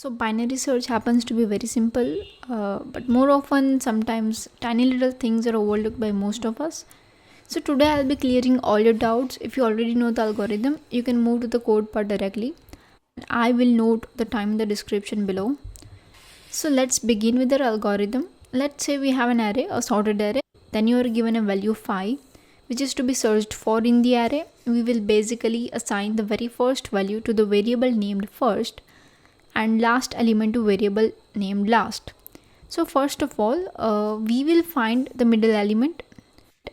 So binary search happens to be very simple, but more often sometimes tiny little things are overlooked by most of us. So today I'll be clearing all your doubts. If you already know the algorithm, you can move to the code part directly. I will note the time in the description below. So let's begin with the algorithm. Let's say we have an array, a sorted array. Then you are given a value 5, which is to be searched for in the array. We will basically assign the very first value to the variable named first and last element to variable named last. So first of all, we will find the middle element.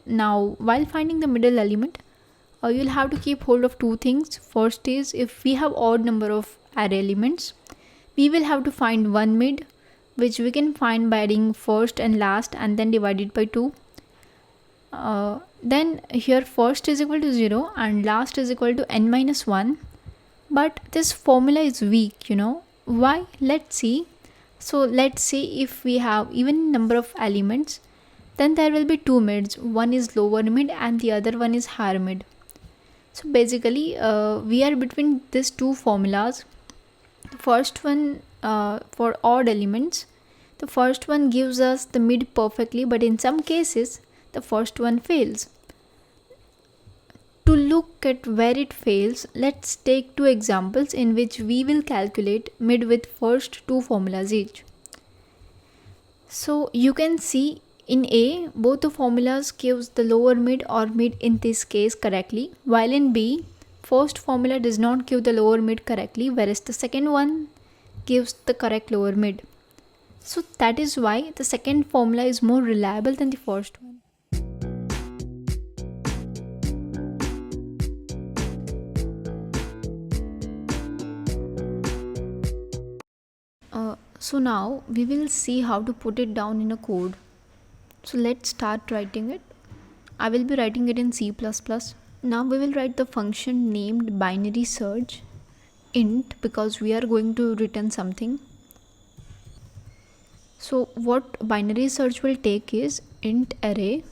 Now while finding the middle element, you'll have to keep hold of two things. First is, if we have odd number of array elements, we will have to find one mid, which we can find by adding first and last and then divide it by 2. Then here first is equal to 0 and last is equal to n minus 1. But this formula is weak, why? Let's see. So let's say if we have even number of elements, then there will be two mids. One is lower mid and the other one is higher mid. So basically we are between these two formulas. The first one, for odd elements, the first one gives us the mid perfectly, but in some cases the first one fails. To look at where it fails, let's take two examples in which we will calculate mid with first two formulas each. So you can see in A, both the formulas gives the lower mid or mid in this case correctly, while in B, first formula does not give the lower mid correctly, whereas the second one gives the correct lower mid. So that is why the second formula is more reliable than the first one. So now we will see how to put it down in a code. So let's start writing it. I will be writing it in C++. Now we will write the function named binary search int, because we are going to return something. So what binary search will take is int array,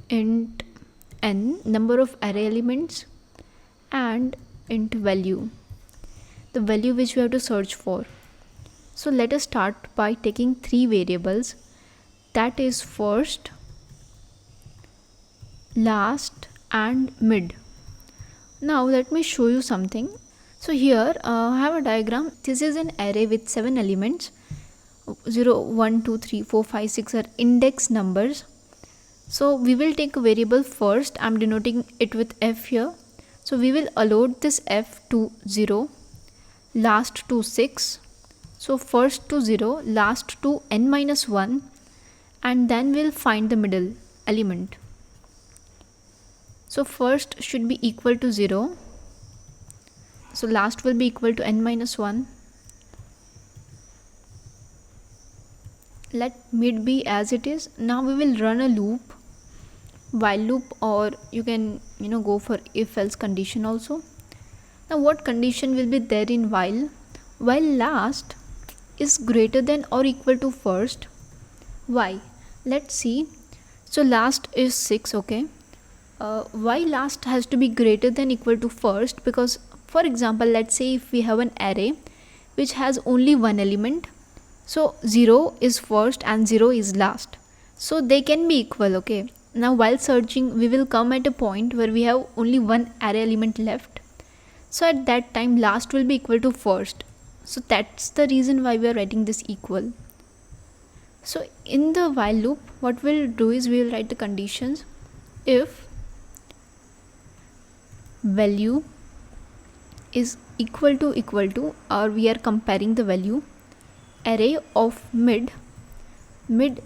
int n, number of array elements, and int value, the value which we have to search for. So let us start by taking three variables, that is first, last and mid. Now let me show you something. So here I have a diagram. This is an array with 7 elements. 0, 1, 2, 3, 4, 5, 6 are index numbers. So we will take a variable first. I'm denoting it with f here. So we will allot this f to 0, last to 6. So first to 0, last to n minus 1, and then we'll find the middle element. So first should be equal to 0. So last will be equal to n minus 1. Let mid be as it is. Now we will run a loop, while loop, or you can go for if else condition also. Now what condition will be there in while? While last is greater than or equal to first. Why? Let's see. So last is 6, okay. Why last has to be greater than equal to first? Because for example, let's say if we have an array which has only one element, so 0 is first and 0 is last, so they can be equal, okay. Now while searching, we will come at a point where we have only one array element left, so at that time last will be equal to first. So that's the reason why we are writing this equal. So in the while loop, what we'll do is we will write the conditions. If value is equal to, or we are comparing the value, array of mid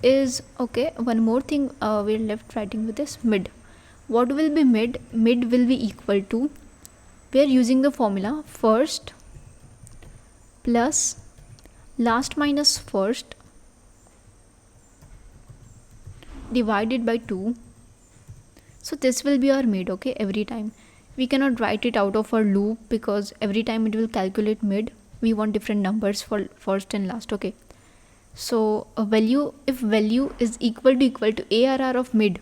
is, okay, one more thing we're left writing with this mid. What will be mid? Mid will be equal to, we are using the formula first plus last minus first divided by 2. So this will be our mid, okay, every time. We cannot write it out of our loop because every time it will calculate mid. We want different numbers for first and last, okay. So a value, if value is equal to ARR of mid.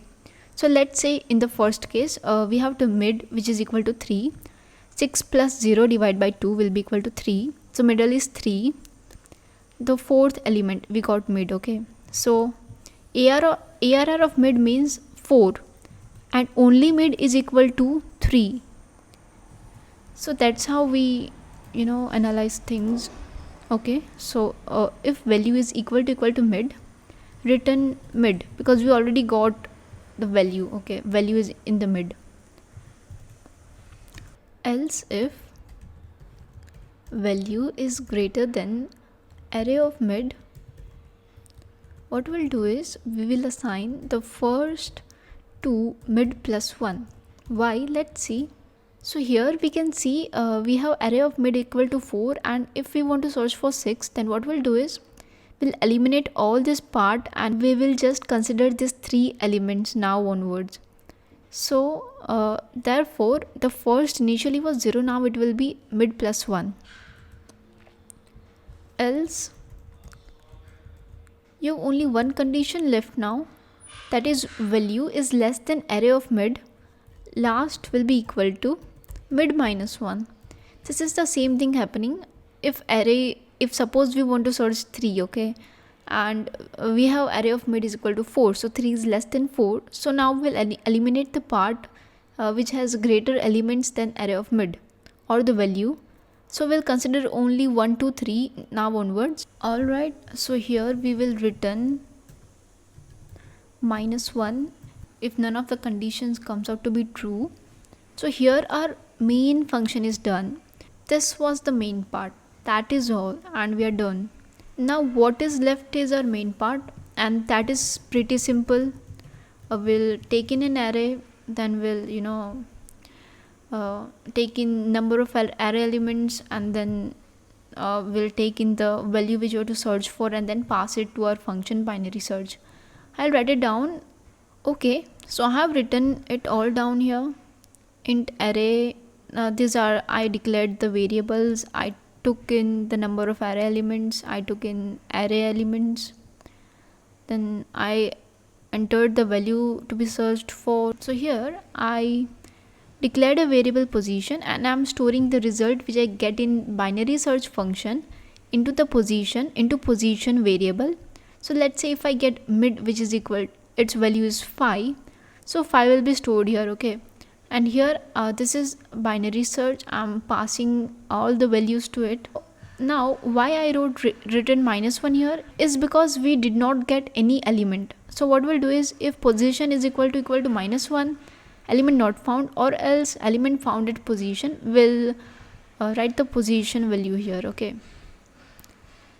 So let's say in the first case we have the mid which is equal to 3. 6 plus 0 divided by 2 will be equal to 3. So middle is 3. The fourth element we got mid. Okay, so ARR of mid means 4 and only mid is equal to 3. So that's how we analyze things. Okay, so if value is equal to mid, return mid, because we already got the value. Okay, value is in the mid. Else if value is greater than array of mid, what we'll do is we will assign the first to mid plus 1. Why? Let's see. So here we can see we have array of mid equal to 4, and if we want to search for 6, then what we'll do is we'll eliminate all this part and we will just consider these 3 elements now onwards. So therefore the first initially was 0, now it will be mid plus 1. Else you have only one condition left now, that is value is less than array of mid, last will be equal to mid minus 1. This is the same thing happening if suppose we want to search 3, okay, and we have array of mid is equal to 4, so 3 is less than 4. So now we'll eliminate the part which has greater elements than array of mid or the value. So we'll consider only 1, 2, 3 now onwards. Alright, so here we will return minus 1 if none of the conditions comes out to be true. So here our main function is done. This was the main part, that is all, and we are done. Now what is left is our main part, and that is pretty simple. We'll take in an array, then we'll take in number of array elements, and then we'll take in the value which you have to search for, and then pass it to our function binary search. I'll write it down. Okay, so I have written it all down here. Int array, these are, I declared the variables, I took in the number of array elements, I took in array elements, then I entered the value to be searched for. So here I declared a variable position, and I'm storing the result which I get in binary search function into position variable. So let's say if I get mid, which is equal, its value is 5, so 5 will be stored here. Okay, and here this is binary search, I'm passing all the values to it. Now why I wrote return minus 1 here is because we did not get any element. So what we'll do is, if position is equal to minus 1, element not found, or else element found at position, will write the position value here. Okay,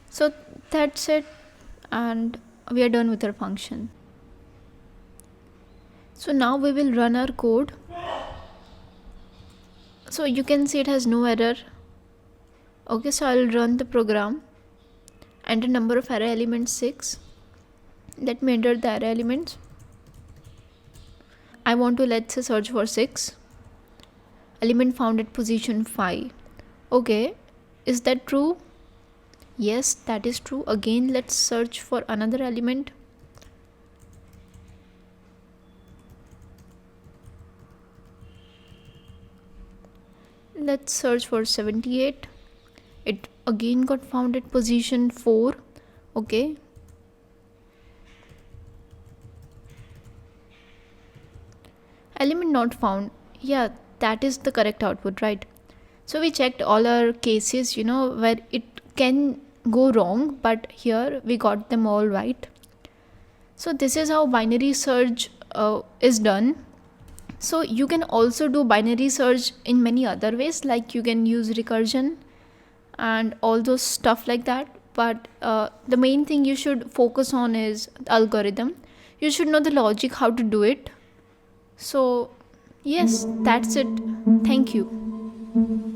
so that's it, and we are done with our function. So now we will run our code. So you can see it has no error. Okay, so I'll run the program. Enter number of array elements 6. Let me enter the array elements. I want to, let's say, search for 6. Element found at position 5. Okay, is that true? Yes, that is true. Again, let's search for another element. Let's search for 78. It again got found at position 4. Okay, element not found. Yeah, that is the correct output, right? So we checked all our cases, where it can go wrong, but here we got them all right. So this is how binary search is done. So you can also do binary search in many other ways, like you can use recursion and all those stuff like that, but the main thing you should focus on is the algorithm. You should know the logic how to do it. So yes, that's it. Thank you.